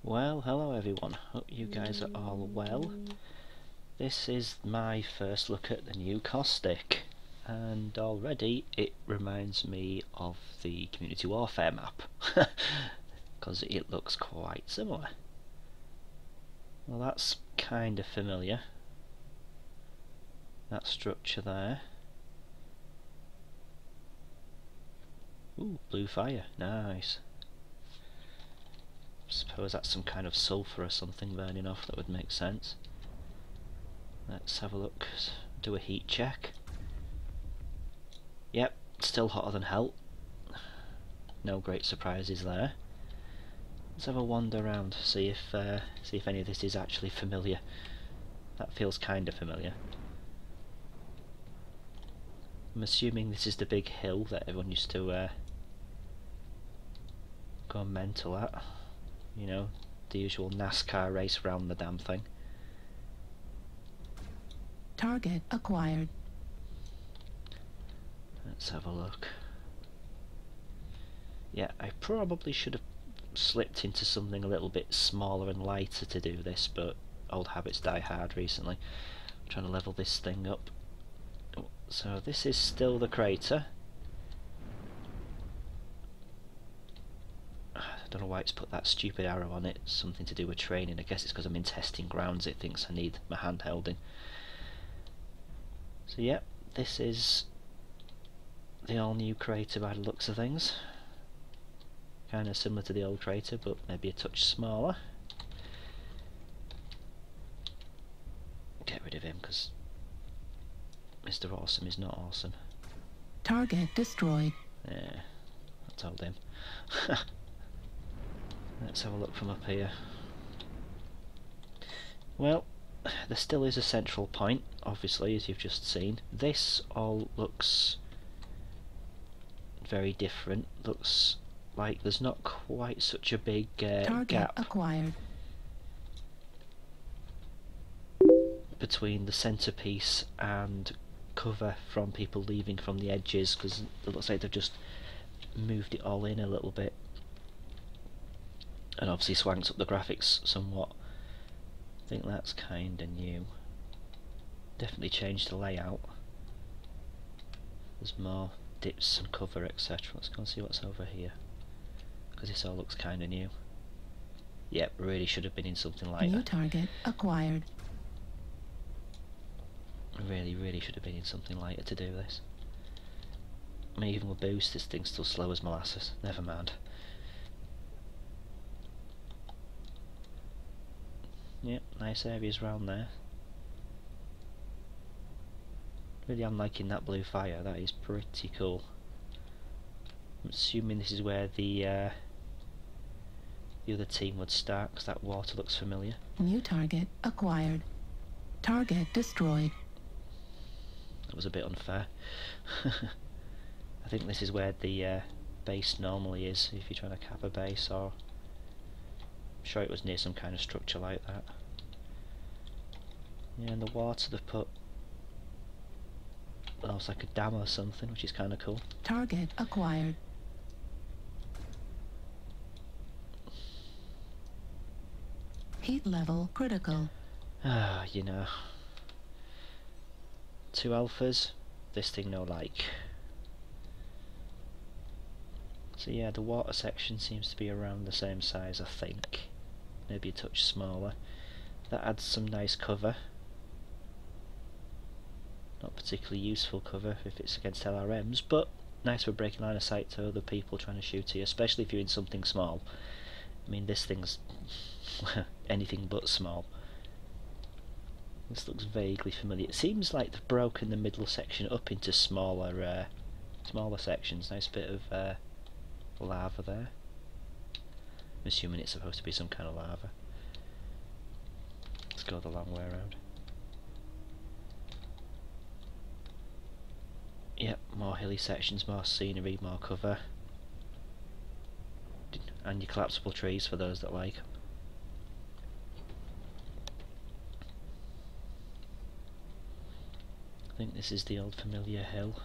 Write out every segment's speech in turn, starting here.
Well, hello everyone, hope you guys are all well. This is my first look at the new Caustic, and already it reminds me of the Community Warfare map, because it looks quite similar. Well, that's kind of familiar, that structure there. Ooh, blue fire, nice. Suppose that's some kind of sulphur or something burning off, that would make sense. Let's have a look, do a heat check. Yep, still hotter than hell. No great surprises there. Let's have a wander around, see if any of this is actually familiar. That feels kind of familiar. I'm assuming this is the big hill that everyone used to go mental at. You know, the usual NASCAR race around the damn thing. Target acquired. Let's have a look. Yeah, I probably should have slipped into something a little bit smaller and lighter to do this, but old habits die hard recently. I'm trying to level this thing up. So this is still the crater. I don't know why it's put that stupid arrow on it, something to do with training. I guess it's because I'm in testing grounds, it thinks I need my handheld in. So yeah, this is the all new crater by the looks of things. Kind of similar to the old crater, but maybe a touch smaller. Get rid of him because Mr. Awesome is not awesome. Target destroyed. Yeah, I told him. Let's have a look from up here. Well, there still is a central point, obviously, as you've just seen. This all looks very different. Looks like there's not quite such a big gap acquired between the centerpiece and cover from people leaving from the edges, because it looks like they've just moved it all in a little bit. And obviously swanked up the graphics somewhat. I think that's kinda new. Definitely changed the layout. There's more dips and cover, etc. Let's go and see what's over here, because this all looks kinda new. Yep, really should have been in something lighter. New target acquired. Really should have been in something lighter to do this. I mean, even with boost, this thing's still slow as molasses. Never mind. Yep, nice areas around there. Really am liking that blue fire, that is pretty cool. I'm assuming this is where the other team would start, because that water looks familiar. New target acquired. Target destroyed. That was a bit unfair. I think this is where the base normally is, if you're trying to cap a base, or I'm sure it was near some kind of structure like that. Yeah, in the water they've put looks like a dam or something, which is kind of cool. Target acquired. Heat level critical. Ah, you know. 2 alphas, this thing no like. So yeah, the water section seems to be around the same size, I think. Maybe a touch smaller. That adds some nice cover. Not particularly useful cover if it's against LRMs, but nice for breaking line of sight to other people trying to shoot at you, especially if you're in something small. I mean, this thing's anything but small. This looks vaguely familiar. It seems like they've broken the middle section up into smaller sections. Nice bit of lava there. I'm assuming it's supposed to be some kind of lava. Let's go the long way around. Yep, more hilly sections, more scenery, more cover. And your collapsible trees for those that like them. I think this is the old familiar hill.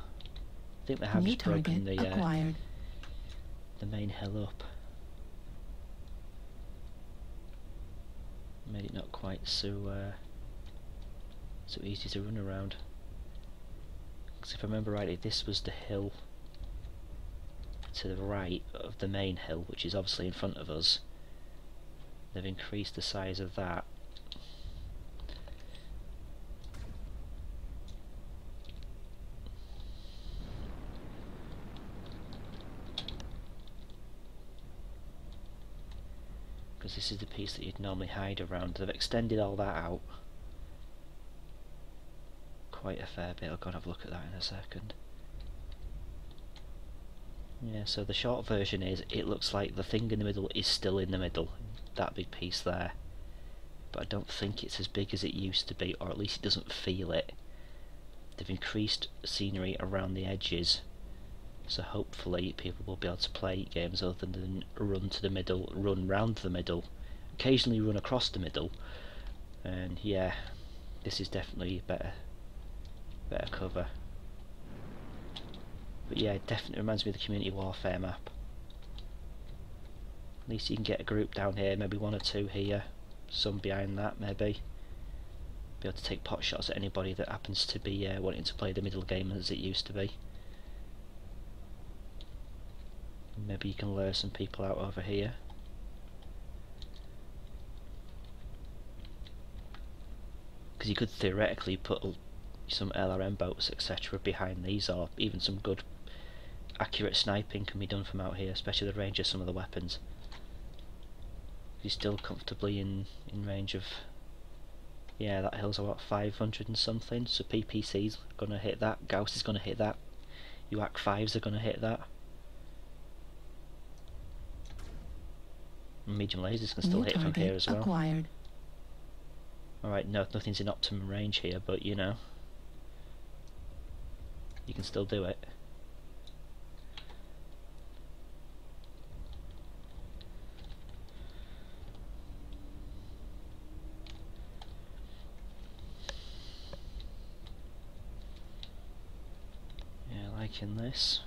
I think they have just broken the main hill up. made it not quite so so easy to run around. Because if I remember rightly, this was the hill to the right of the main hill, which is obviously in front of us. They've increased the size of that. Because this is the piece that you'd normally hide around. They've extended all that out quite a fair bit. I'll go and have a look at that in a second. Yeah, so the short version is, it looks like the thing in the middle is still in the middle, that big piece there. But I don't think it's as big as it used to be, or at least it doesn't feel it. They've increased scenery around the edges, so hopefully people will be able to play games other than run to the middle, run round the middle, occasionally run across the middle. And yeah, this is definitely better cover. But yeah, it definitely reminds me of the Community Warfare map. At least you can get a group down here, maybe one or two here, some behind that maybe. Be able to take pot shots at anybody that happens to be wanting to play the middle game as it used to be. Maybe you can lure some people out over here. Because you could theoretically put some LRM boats etc. behind these, or even some good accurate sniping can be done from out here, especially the range of some of the weapons. You're still comfortably in range of, yeah, that hill's about 500 and something, so PPC's gonna hit that, Gauss is gonna hit that, UAC 5s are gonna hit that. Medium lasers can still hit from here as well. Acquired. Alright, no, nothing's in optimum range here, but you know, you can still do it. Yeah, liking this.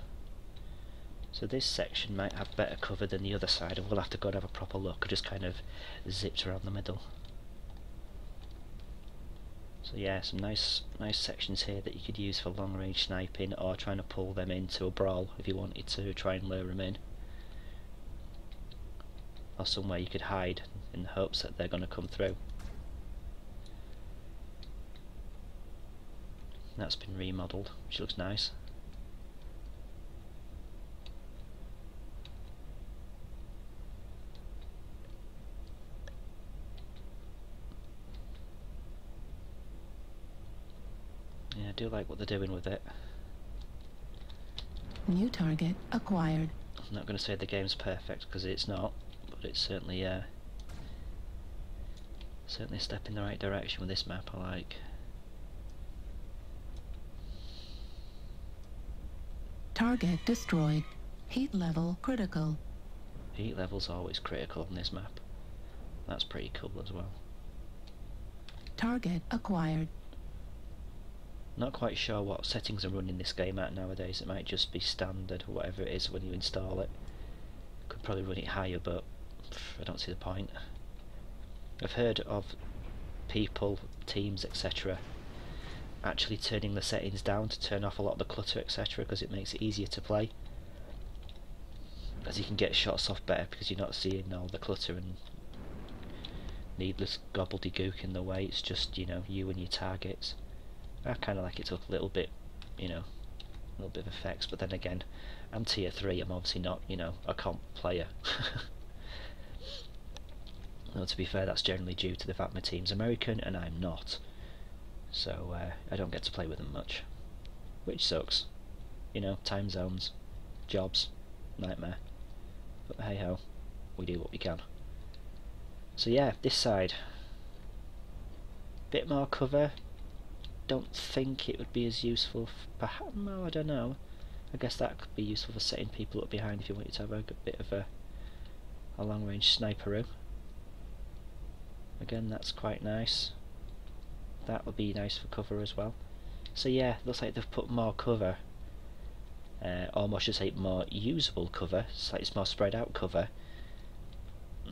So this section might have better cover than the other side, and we'll have to go and have a proper look. I just kind of zipped around the middle. So yeah, some nice sections here that you could use for long range sniping, or trying to pull them into a brawl if you wanted to try and lure them in. Or somewhere you could hide in the hopes that they're going to come through. That's been remodelled, which looks nice. Yeah, I do like what they're doing with it. New target acquired. I'm not going to say the game's perfect, because it's not, but it's certainly certainly a step in the right direction with this map, I like. Target destroyed. Heat level critical. Heat level's always critical on this map. That's pretty cool as well. Target acquired. Not quite sure what settings are running this game at nowadays. It might just be standard or whatever it is when you install it. Could probably run it higher, but I don't see the point. I've heard of people, teams, etc. actually turning the settings down to turn off a lot of the clutter, etc. because it makes it easier to play. As you can get shots off better because you're not seeing all the clutter and needless gobbledygook in the way. It's just, you know, you and your targets. I kind of like it to look a little bit, you know, a little bit of effects, but then again, I'm tier 3, I'm obviously not, you know, a comp player. Though to be fair, that's generally due to the fact my team's American and I'm not. So I don't get to play with them much. Which sucks. You know, time zones, jobs, nightmare. But hey ho, we do what we can. So yeah, this side. Bit more cover. Don't think it would be as useful, perhaps, no, I don't know. I guess that could be useful for setting people up behind if you wanted to have a bit of a long range sniperoo. Again, that's quite nice. That would be nice for cover as well. So yeah, looks like they've put more cover, or I should say more usable cover, slightly more spread out cover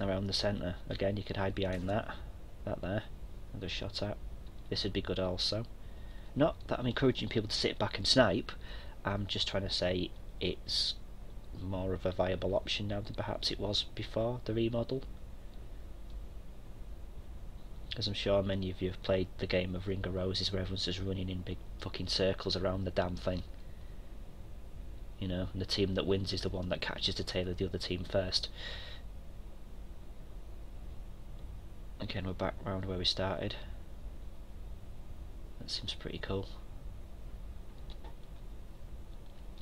around the centre. Again, you could hide behind that. That there, another shot at. This would be good also. Not that I'm encouraging people to sit back and snipe, I'm just trying to say it's more of a viable option now than perhaps it was before the remodel. As I'm sure many of you have played the game of Ring of Roses where everyone's just running in big fucking circles around the damn thing. You know, and the team that wins is the one that catches the tail of the other team first. Again, we're back round where we started. That seems pretty cool.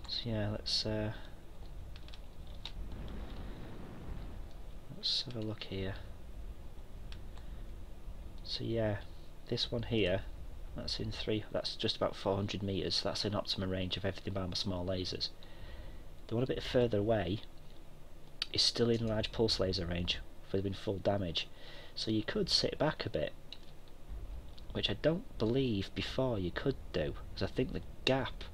So yeah, let's have a look here. So yeah, this one here, that's just about 400 metres. That's in optimum range of everything by my small lasers. The one a bit further away is still in large pulse laser range for doing full damage. So you could sit back a bit, which I don't believe before you could do, because I think the gap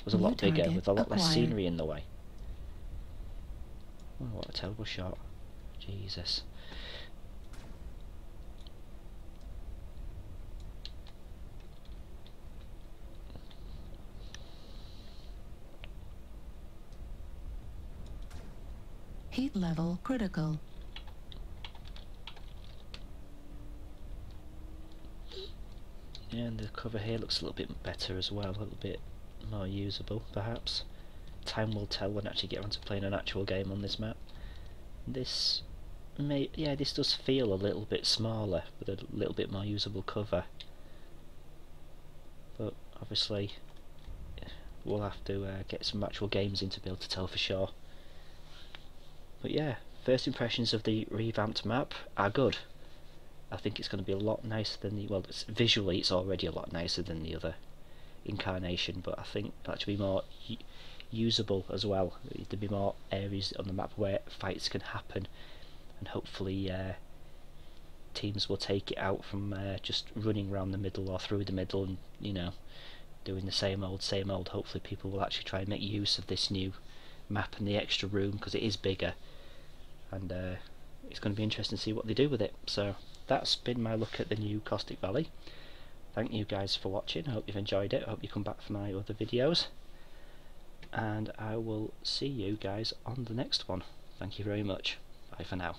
was a lot bigger with a lot less scenery in the way. Oh, what a terrible shot. Jesus. Heat level critical. Yeah, and the cover here looks a little bit better as well, a little bit more usable perhaps. Time will tell when I actually get around to playing an actual game on this map. This this does feel a little bit smaller with a little bit more usable cover, but obviously we'll have to get some actual games in to be able to tell for sure. But yeah, first impressions of the revamped map are good. I think it's going to be a lot nicer than the, well, visually it's already a lot nicer than the other incarnation, but I think it'll actually be more usable as well. There'll be more areas on the map where fights can happen, and hopefully teams will take it out from just running around the middle or through the middle and, you know, doing the same old. Hopefully people will actually try and make use of this new map and the extra room, because it is bigger, and it's going to be interesting to see what they do with it. So that's been my look at the new Caustic Valley. Thank you guys for watching. I hope you've enjoyed it. I hope you come back for my other videos, and I will see you guys on the next one. Thank you very much. Bye for now.